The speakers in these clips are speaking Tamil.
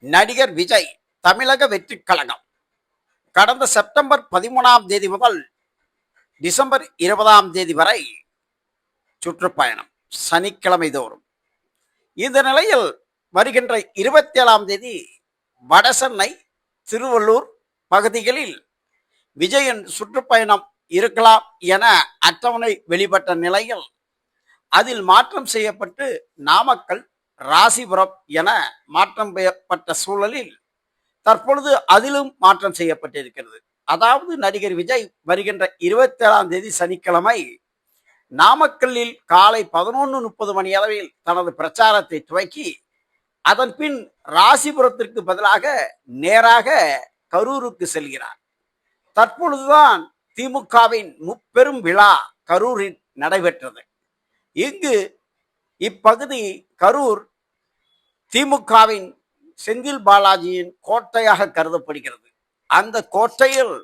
நடிகர் விஜய் தமிழக வெற்றிக் கழகம் கடந்த செப்டம்பர் 13ஆம் தேதி முதல் டிசம்பர் 20ஆம் தேதி வரை சுற்றுப்பயணம் சனிக்கிழமை தோறும். இந்த நிலையில் வருகின்ற 27ஆம் தேதி வடசென்னை, திருவள்ளூர் பகுதிகளில் விஜயின் சுற்றுப்பயணம் இருக்கலாம் என அட்டவணை வெளிப்பட்ட நிலையில் அதில் மாற்றம் செய்யப்பட்டு நாமக்கல், ராசிபுரம் என மாற்றம் செய்யப்பட்ட சூழலில் தற்பொழுது அதிலும் மாற்றம் செய்யப்பட்டிருக்கிறது. அதாவது நடிகர் விஜய் வருகின்ற 27ஆம் தேதி சனிக்கிழமை நாமக்கல்லில் காலை 11:30 மணி அளவில் தனது பிரச்சாரத்தை துவக்கி அதன் பின் ராசிபுரத்திற்கு பதிலாக நேராக கரூருக்கு செல்கிறார். தற்பொழுதுதான் திமுகவின் முப்பெரும் விழா கரூரில் நடைபெற்றது. இங்கு இப்பகுதி கரூர் திமுகவின் செந்தில் பாலாஜியின் கோட்டையாக கருதப்படுகிறது. அந்த கோட்டையில்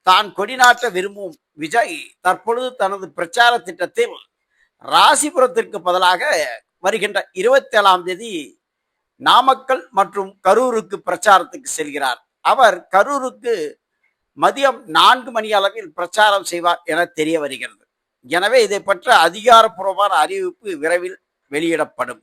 தான் கொடிநாட்ட விரும்பும் விஜய் தற்பொழுது தனது பிரச்சார திட்டத்தில் ராசிபுரத்திற்கு பதிலாக வருகின்ற 27ஆம் தேதி நாமக்கல் மற்றும் கரூருக்கு பிரச்சாரத்துக்கு செல்கிறார். அவர் கரூருக்கு மதியம் 4 மணி அளவில் பிரச்சாரம் செய்வார் என தெரிய வருகிறது. எனவே இதை பற்றி அதிகாரப்பூர்வமான அறிவிப்பு விரைவில் வெளியிடப்படும்.